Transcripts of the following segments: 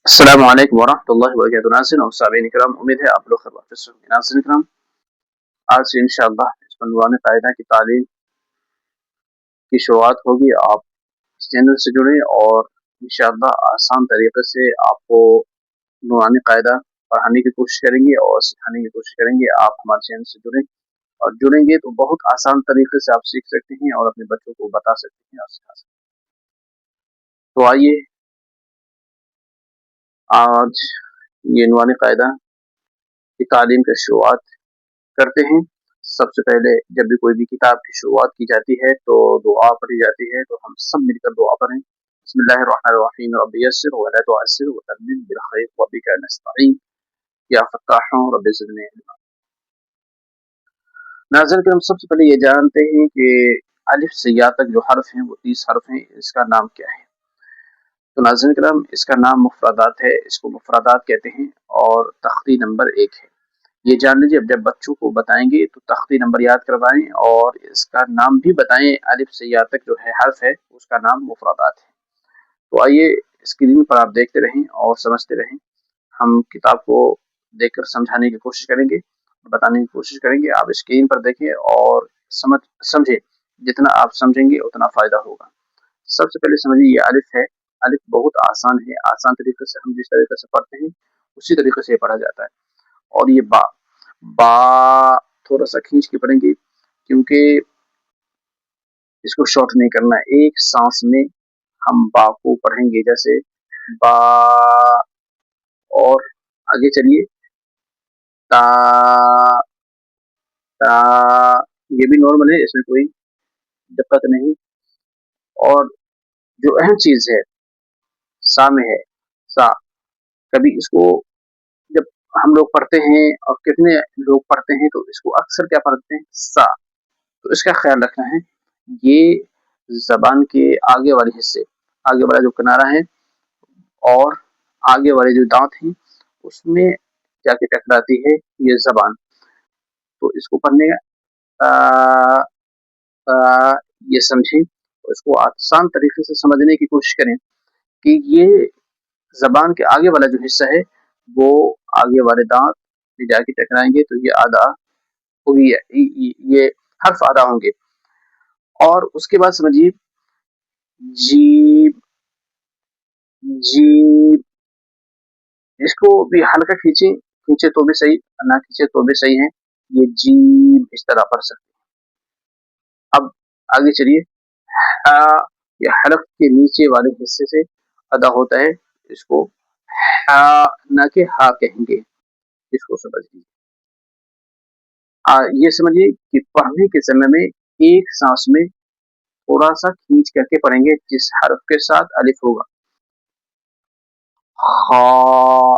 अस्सलामु अलैकुम वरहमतुल्लाहि वबरकातुहू। नाज़रीन और सामीईन इकराम, उम्मीद है आप लोग खैरियत से होंगे। नाज़रीन इकराम, आज से इंशाअल्लाह इस बंदवान कायदा की तालीम की शुरुआत होगी। आप इस चैनल से जुड़ें और इंशाअल्लाह आसान तरीके से आपको नूरानी कायदा पढ़ाने की कोशिश करेंगे और सिखाने की कोशिश करेंगे। आप हमारे चैनल से जुड़ें और जुड़ेंगे तो बहुत आसान तरीके से आप सीख सकते हैं और अपने बच्चों को बता सकते हैं और सिखा सकते हैं। तो आइए आज ये नूरानी कायदा की तालीम की शुरुआत करते हैं। सबसे पहले जब भी कोई भी किताब की शुरुआत की जाती है तो दुआ पढ़ी जाती है, तो हम सब मिलकर दुआ पढ़ें। बिस्मिल्लाहिर्रहमानिर्रहीम रब्बि यस्सिर वला तुअस्सिर वतम्मिम बिल खैर वबिका नस्तईन या फत्ताह रब्बि ज़िदनी इल्मा। नाज़रीन कि हम सबसे पहले ये जानते हैं कि अलिफ से या तक जो हर्फ हैं वो 30 हर्फ हैं। इसका नाम क्या है? तो नाज़रीन किराम, इसका नाम मुफ़रदात है। इसको मुफ़रदात कहते हैं और तख्ती नंबर 1 है। ये जान लीजिए, जब बच्चों को बताएंगे तो तख्ती नंबर याद करवाएं और इसका नाम भी बताएं। अलिफ से या तक जो है हर्फ है उसका नाम मुफ़रदात है। तो आइए स्क्रीन पर आप देखते रहें और समझते रहें। हम किताब को देखकर समझाने की कोशिश करेंगे, बताने की कोशिश करेंगे। आप स्क्रीन पर देखें और समझें। जितना आप समझेंगे उतना फ़ायदा होगा। सबसे पहले समझिए, ये अलिफ है। अलिफ बहुत आसान है। आसान तरीके से हम जिस तरीके से पढ़ते हैं उसी तरीके से पढ़ा जाता है। और ये बा बा थोड़ा सा खींच के पढ़ेंगे क्योंकि इसको शॉर्ट नहीं करना है। एक सांस में हम बा को पढ़ेंगे, जैसे बा। और आगे चलिए, ता ता। ये भी नॉर्मल है, इसमें कोई दिक्कत नहीं। और जो अहम चीज है सा में है, सा। कभी इसको जब हम लोग पढ़ते हैं और कितने लोग पढ़ते हैं तो इसको अक्सर क्या पढ़ते हैं, सा। तो इसका ख्याल रखना है। ये जबान के आगे वाले हिस्से, आगे वाला जो किनारा है और आगे वाले जो दांत हैं उसमें जाके टकराती है ये जबान। तो इसको पढ़ने ये समझें, इसको आसान तरीके से समझने की कोशिश करें कि ये जबान के आगे वाला जो हिस्सा है वो आगे वाले दांत में जाके टकराएंगे तो ये आधा होगी, ये हर्फ आधा होंगे। और उसके बाद समझिए, जीम जीम। इसको भी हल्का खींचे, खींचे तो भी सही, ना खींचे तो भी सही है। ये जीम इस तरह पढ़ सकते हैं। अब आगे चलिए, हा। ये हलफ के नीचे वाले हिस्से से अदा होता है। इसको हा ना के हा कहेंगे। इसको समझ लीजिए। ये समझिए कि पढ़ने के समय में एक सांस में थोड़ा सा खींच करके पढ़ेंगे जिस हरफ के साथ अलिफ होगा। खा।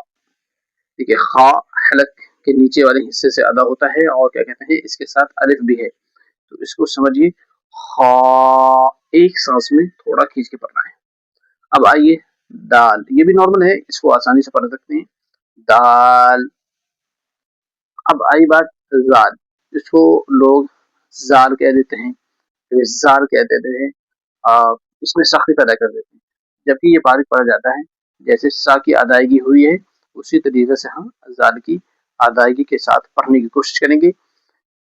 देखिए, खा हलक के नीचे वाले हिस्से से अदा होता है और क्या कहते हैं, इसके साथ अलिफ भी है। तो इसको समझिए, खा। एक सांस में थोड़ा खींच के पढ़ना है। अब आइए, दाल। ये भी नॉर्मल है, इसको आसानी से पढ़ सकते हैं, दाल। अब आई बात जाल। इसको लोग जाल कह देते हैं, जाल कह देते हैं। इसमें सख्ती पैदा कर देते हैं, जबकि ये बारीक पढ़ा जाता है। जैसे सा की अदायगी हुई है उसी तरीके से हम जाल की अदायगी के साथ पढ़ने की कोशिश करेंगे।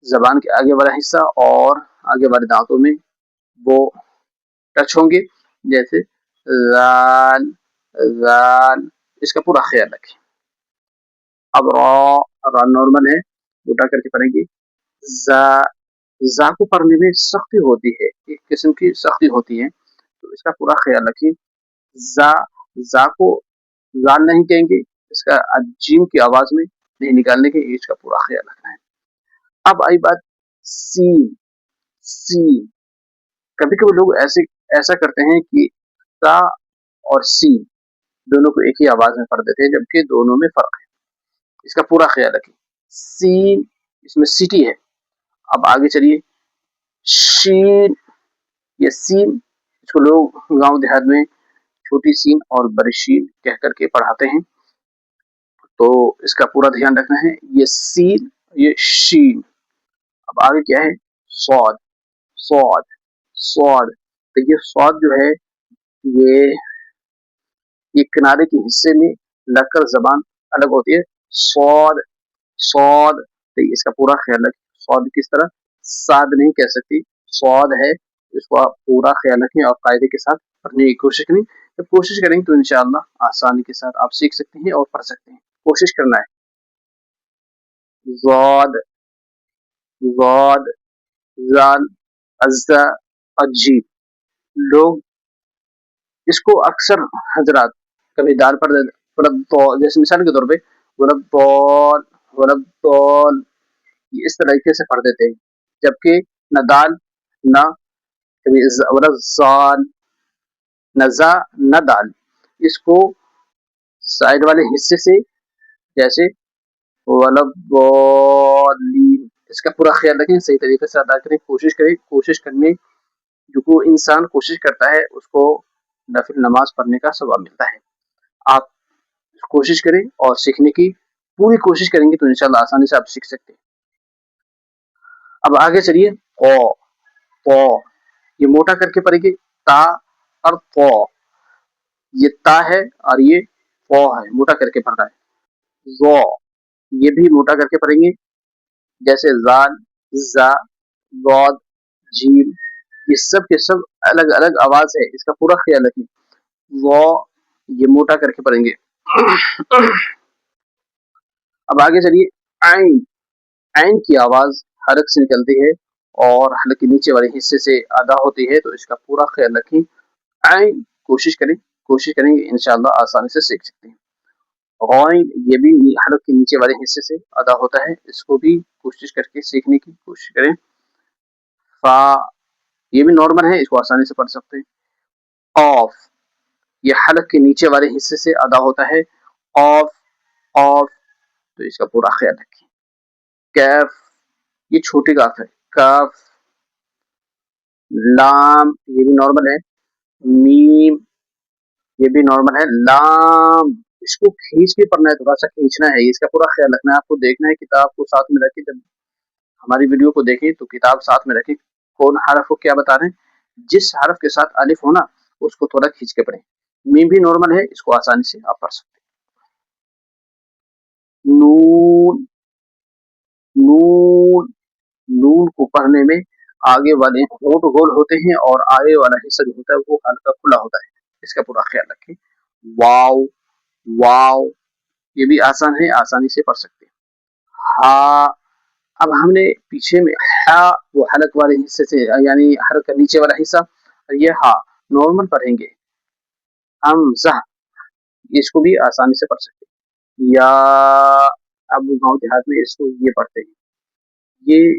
जबान के आगे वाला हिस्सा और आगे वाले दांतों में वो टच होंगे, जैसे जाल जाल। इसका पूरा ख्याल रखें। अब रा नॉर्मल है, उठा करके पढ़ेंगे। जा जा को पढ़ने में सख्ती होती है, एक किस्म की सख्ती होती है, तो इसका पूरा ख्याल रखिए। जा जा को जाल नहीं कहेंगे, इसका जीम की आवाज में नहीं निकालने के, इसका पूरा ख्याल रखना है। अब आई बात सीन। सीन कभी कभी लोग ऐसा करते हैं कि सा और सीन दोनों को एक ही आवाज में पढ़ देते हैं, जबकि दोनों में फर्क है। इसका पूरा ख्याल रखिए। सीन, इसमें सिटी है। अब आगे चलिए, शीन। ये सीन, इसको लोग गांव देहात में छोटी सीन और बड़ी शीन कह करके पढ़ाते हैं, तो इसका पूरा ध्यान रखना है। ये सीन, ये शीन। अब आगे क्या है, स्वाद। स्वाद स्वाद। तो ये स्वाद जो है ये किनारे के हिस्से में लग कर जबान अलग होती है, सौद सौद, तो इसका पूरा ख्याल रखें। सौद किस तरह, साद नहीं कह सकती, सौद है, इसको आप पूरा ख्याल रखें और कायदे के साथ पढ़ने की कोशिश करें। जब कोशिश करेंगे तो इंशाअल्लाह आसानी के साथ आप सीख सकते हैं और पढ़ सकते हैं। कोशिश करना है। ज़ाद ज़ाद ज़ाल अज़्ज़ा अजीब। लोग इसको अक्सर हजरात कभी दाल पढ़ देते, जैसे मिसाल के तौर पे वलद्दौल वलद्दौल, इस तरीके से पढ़ देते हैं, जबकि न दाल न कभी वलज़ाल, न जा न दाल, इसको साइड वाले हिस्से से, जैसे वलद्दौलीन, इसका पूरा ख्याल रखें, सही तरीके से अदा करें, कोशिश करें। कोशिश करने जो इंसान कोशिश करता है उसको नफिल नमाज पढ़ने का सवाब मिलता है। आप कोशिश करें और सीखने की पूरी कोशिश करेंगे तो इंशाल्लाह आसानी से आप सीख सकते हैं। अब आगे चलिए, क़ क़, ये मोटा करके पढ़ेंगे, ता और क़, ये ता है और ये क़ है, मोटा करके पढ़ रहा है। ज़, ये भी मोटा करके पढ़ेंगे, जैसे ज़ाल ज़ा ज़ाद जीम, ये सब के सब अलग अलग आवाज है, इसका पूरा ख्याल रखें। वो ये मोटा करके पढ़ेंगे। अब आगे चलिए, आइन, आइन की आवाज हलक से निकलती है और हलक के नीचे वाले हिस्से से अदा होती है, तो इसका पूरा ख्याल रखें। आइन, कोशिश करें, कोशिश करेंगे इंशाअल्लाह आसानी से सीख सकते हैं। गौइन, ये भी हलक के नीचे वाले हिस्से से अदा होता है, इसको भी कोशिश करके सीखने की कोशिश करें। फा, ये भी नॉर्मल है, इसको आसानी से पढ़ सकते हैं। ऑफ, ये हलक के नीचे वाले हिस्से से अदा होता है, ऑफ ऑफ, तो इसका पूरा ख्याल रखें। कैफ, ये छोटी काफ है, काफ। लाम, ये भी नॉर्मल है। मीम, ये भी नॉर्मल है। लाम, इसको खींच के पढ़ना है, थोड़ा सा खींचना है, इसका पूरा ख्याल रखना है। आपको देखना है, किताब को साथ में रखें, जब हमारी वीडियो को देखें तो किताब साथ में रखें, कौन हरफ को क्या बता रहे हैं, जिस हरफ के साथ अलिफ हो ना उसको थोड़ा खींच के पढ़ें। मीम भी नॉर्मल है, इसको आसानी से आप पढ़ सकते हैं। नून, नून, नून को पढ़ने में आगे वाले होंठ गोल होते हैं और आगे वाला हिस्सा जो होता है वो हल्का खुला होता है, इसका पूरा ख्याल रखें। वाव, वाव, ये भी आसान है, आसानी से पढ़ सकते हैं। हा, अब हमने पीछे में हा, वो हलक वाले हिस्से से, यानी हलक का नीचे वाला हिस्सा, ये हा नॉर्मल पढ़ेंगे। हमजा, इसको भी आसानी से पढ़ सकते हैं। या, अब गांव देहात में इसको ये पढ़ते हैं। ये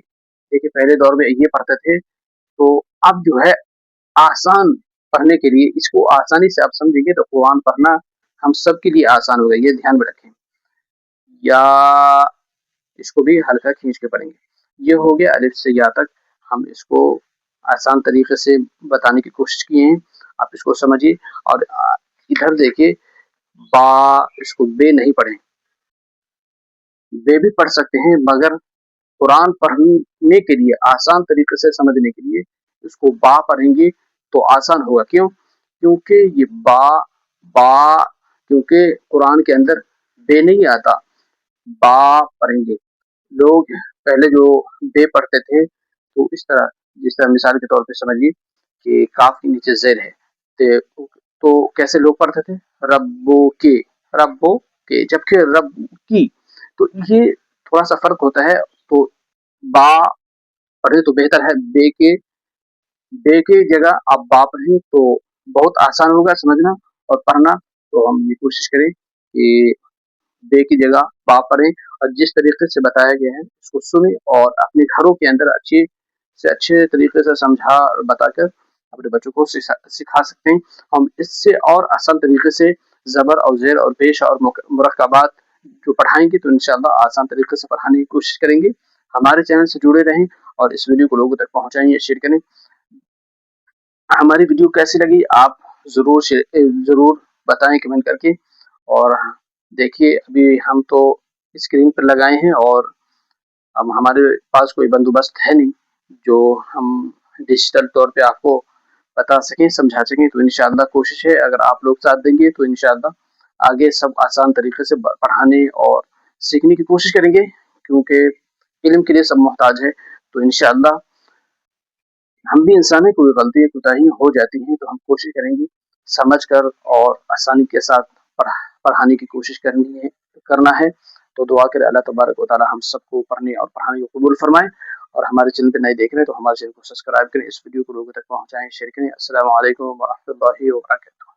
देखिए, पहले दौर में ये पढ़ते थे, तो अब जो है आसान पढ़ने के लिए, इसको आसानी से आप समझेंगे तो कुरान पढ़ना हम सब के लिए आसान होगा, ये ध्यान में रखें। या, इसको भी हल्का खींच के पढ़ेंगे। ये हो गया अलिफ से या तक, हम इसको आसान तरीके से बताने की कोशिश किए हैं, आप इसको समझिए। और इधर देखिए, बा, इसको बे नहीं पढ़ें, बे भी पढ़ सकते हैं, मगर कुरान पढ़ने के लिए आसान तरीके से समझने के लिए इसको बा पढ़ेंगे तो आसान होगा। क्यों? क्योंकि ये बा बा, क्योंकि कुरान के अंदर बे नहीं आता, बा पढ़ेंगे। लोग पहले जो बे पढ़ते थे तो इस तरह, जिस तरह मिसाल के तौर पे समझिए कि काफ के नीचे जेर है, तो कैसे लोग पढ़ते थे, रब्बो के, जबकि रब की, तो ये थोड़ा सा फर्क होता है। तो बा पढ़े तो बेहतर है, बे के जगह आप बा पढ़े तो बहुत आसान होगा समझना और पढ़ना। तो हम ये कोशिश करें कि बे की जगह बा पढ़ें और जिस तरीके से बताया गया है उसको सुने और अपने घरों के अंदर अच्छे से अच्छे तरीके से समझा और बताकर अपने बच्चों को सिखा सकते हैं। हम इससे और आसान तरीके से ज़बर और ज़ेर और पेश और मुरक्कबात जो पढ़ाएंगे तो इंशाअल्लाह आसान तरीके से पढ़ाने की कोशिश करेंगे। हमारे चैनल से जुड़े रहें और इस वीडियो को लोगों तक पहुँचाएँ, शेयर करें। हमारी वीडियो कैसी लगी आप ज़रूर बताएं कमेंट करके। और देखिए, अभी हम तो स्क्रीन पर लगाए हैं और अब हमारे पास कोई बंदोबस्त है नहीं जो हम डिजिटल तौर पे आपको बता सकें, समझा सकें। तो इंशाअल्लाह कोशिश है, अगर आप लोग साथ देंगे तो इंशाअल्लाह आगे सब आसान तरीके से पढ़ाने और सीखने की कोशिश करेंगे, क्योंकि इल्म के लिए सब मोहताज है। तो इंशाअल्लाह हम भी इंसान हैं, कोई गलती कोताही हो जाती है तो हम कोशिश करेंगे समझ कर और आसानी के साथ पढ़ाने की कोशिश करना है। तो दुआ करें अल्लाह तबारक व तआला हम सबको पढ़ने और पढ़ाने को कबूल फरमाए। और हमारे चैनल पे नए देख रहे हैं तो हमारे चैनल को सब्सक्राइब करें, इस वीडियो को लोगों तक पहुँचाएँ, शेयर करें। अस्सलामु अलैकुम व रहमतुल्लाहि व बरकातहू।